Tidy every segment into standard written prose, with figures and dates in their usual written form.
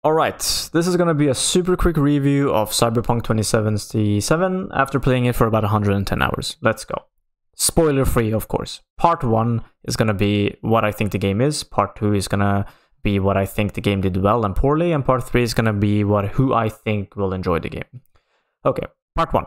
Alright, this is gonna be a super quick review of Cyberpunk 2077 after playing it for about 110 hours. Let's go. Spoiler free, of course. Part 1 is gonna be what I think the game is, part 2 is gonna be what I think the game did well and poorly, and part 3 is gonna be who I think will enjoy the game. Okay, part 1.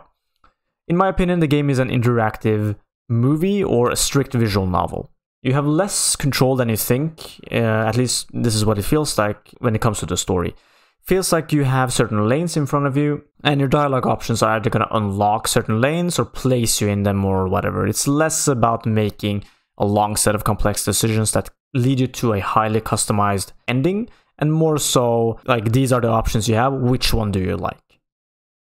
In my opinion, the game is an interactive movie or a strict visual novel. You have less control than you think, at least this is what it feels like when it comes to the story. Feels like you have certain lanes in front of you, and your dialogue options are either going to unlock certain lanes or place you in them or whatever. It's less about making a long set of complex decisions that lead you to a highly customized ending, and more so, like, these are the options you have, which one do you like?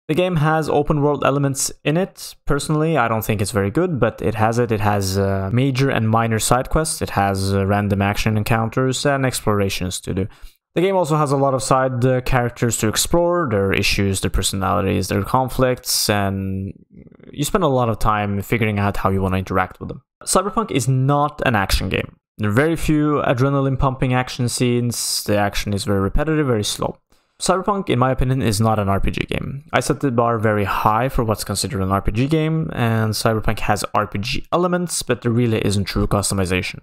The game has open world elements in it. Personally, I don't think it's very good, but it has it. It has major and minor side quests. It has random action encounters and explorations to do. The game also has a lot of side characters to explore, their issues, their personalities, their conflicts, and you spend a lot of time figuring out how you want to interact with them. Cyberpunk is not an action game. There are very few adrenaline-pumping action scenes. The action is very repetitive, very slow. Cyberpunk, in my opinion, is not an RPG game. I set the bar very high for what's considered an RPG game, and Cyberpunk has RPG elements, but there really isn't true customization.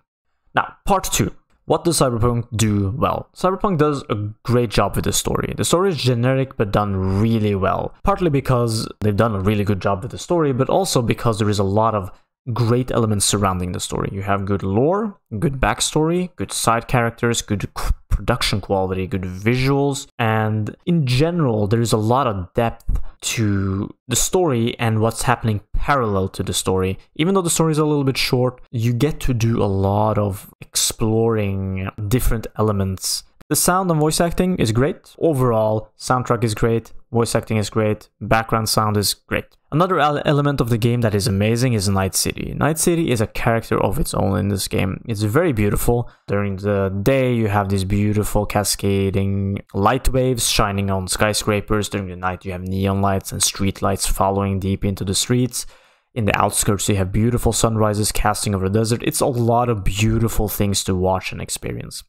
Now, part 2. What does Cyberpunk do well? Cyberpunk does a great job with the story. The story is generic, but done really well. Partly because they've done a really good job with the story, but also because there is a lot of great elements surrounding the story. You have good lore, good backstory, good side characters, good production quality, good visuals, and in general, there is a lot of depth to the story and what's happening parallel to the story. Even though the story is a little bit short, you get to do a lot of exploring different elements. The sound and voice acting is great. Overall, soundtrack is great, voice acting is great, background sound is great. Another element of the game that is amazing is Night City. Night City is a character of its own in this game. It's very beautiful. During the day, you have these beautiful cascading light waves shining on skyscrapers. During the night, you have neon lights and street lights following deep into the streets. In the outskirts, you have beautiful sunrises casting over the desert. It's a lot of beautiful things to watch and experience.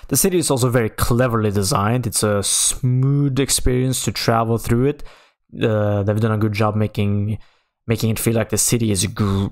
The city is also very cleverly designed. It's a smooth experience to travel through it. They've done a good job making it feel like the city is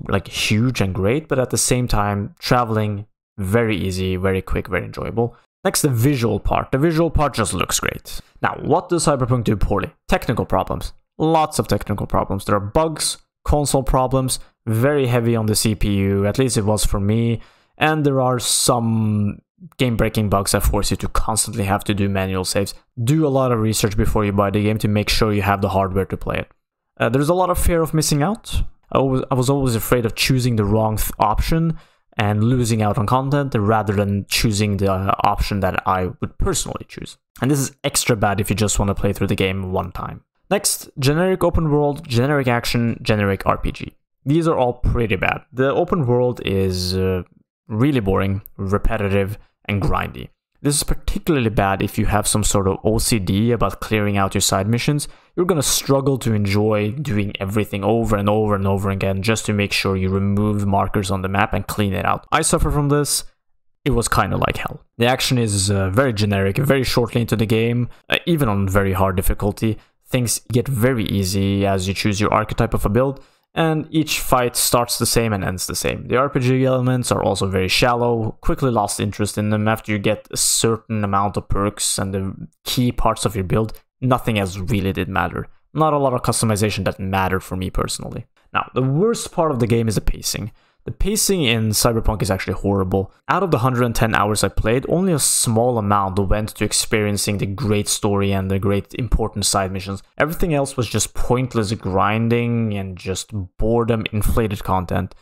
like huge and great, but at the same time, traveling very easy, very quick, very enjoyable. Next, the visual part. The visual part just looks great. Now, what does Cyberpunk do poorly? Technical problems. Lots of technical problems. There are bugs, console problems, very heavy on the CPU, at least it was for me, and there are some game-breaking bugs that force you to constantly have to do manual saves. Do a lot of research before you buy the game to make sure you have the hardware to play it. There's a lot of fear of missing out. I was always afraid of choosing the wrong option and losing out on content rather than choosing the option that I would personally choose. And this is extra bad if you just want to play through the game one time. Next, generic open world, generic action, generic RPG. These are all pretty bad. The open world is really boring, repetitive, and grindy. This is particularly bad if you have some sort of OCD about clearing out your side missions. You're gonna struggle to enjoy doing everything over and over and over again just to make sure you remove markers on the map and clean it out. I suffer from this. It was kind of like hell. The action is very generic, very shortly into the game, even on very hard difficulty. Things get very easy as you choose your archetype of a build, and each fight starts the same and ends the same. The RPG elements are also very shallow, quickly lost interest in them after you get a certain amount of perks and the key parts of your build. Nothing else really did matter. Not a lot of customization that mattered for me personally. Now, the worst part of the game is the pacing. The pacing in Cyberpunk is actually horrible. Out of the 110 hours I played, only a small amount went to experiencing the great story and the great important side missions. Everything else was just pointless grinding and just boredom inflated content.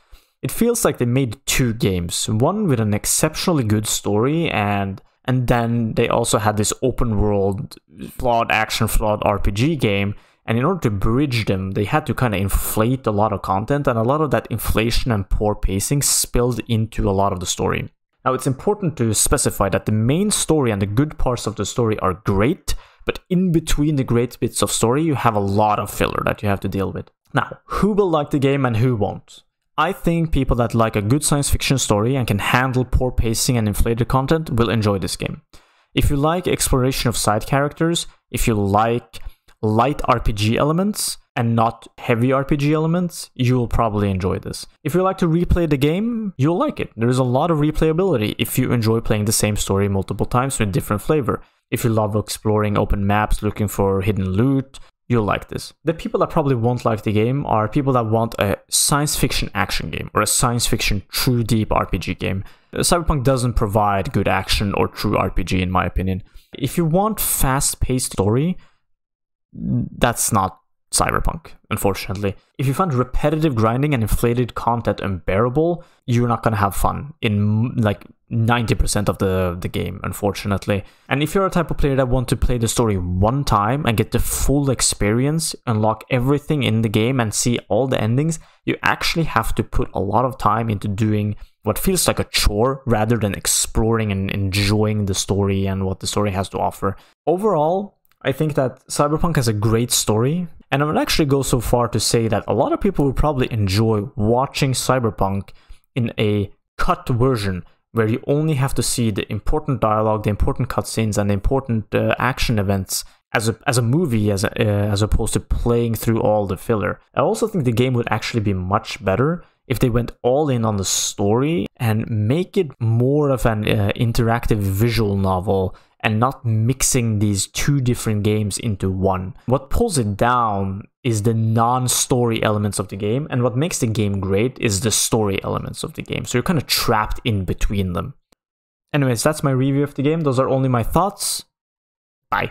It feels like they made two games, one with an exceptionally good story and then they also had this open world, flawed RPG game. And in order to bridge them, they had to kind of inflate a lot of content, and a lot of that inflation and poor pacing spilled into a lot of the story. Now, it's important to specify that the main story and the good parts of the story are great, but in between the great bits of story, you have a lot of filler that you have to deal with. Now, who will like the game and who won't? I think people that like a good science fiction story and can handle poor pacing and inflated content will enjoy this game. If you like exploration of side characters, if you like light RPG elements and not heavy RPG elements, you'll probably enjoy this. If you like to replay the game, you'll like it. There's a lot of replayability if you enjoy playing the same story multiple times with different flavor. If you love exploring open maps, looking for hidden loot, you'll like this. The people that probably won't like the game are people that want a science fiction action game or a science fiction true deep RPG game. Cyberpunk doesn't provide good action or true RPG in my opinion. If you want fast-paced story, that's not Cyberpunk, unfortunately. If you find repetitive grinding and inflated content unbearable, you're not gonna have fun in like 90% of the game, unfortunately. And if you're a type of player that want to play the story one time and get the full experience, unlock everything in the game and see all the endings, you actually have to put a lot of time into doing what feels like a chore rather than exploring and enjoying the story and what the story has to offer. Overall, I think that Cyberpunk has a great story, and I would actually go so far to say that a lot of people would probably enjoy watching Cyberpunk in a cut version, where you only have to see the important dialogue, the important cutscenes, and the important action events as a movie, as opposed to playing through all the filler. I also think the game would actually be much better if they went all in on the story and make it more of an interactive visual novel and not mixing these two different games into one. What pulls it down is the non-story elements of the game, and what makes the game great is the story elements of the game. So you're kind of trapped in between them. Anyways, that's my review of the game. Those are only my thoughts. Bye.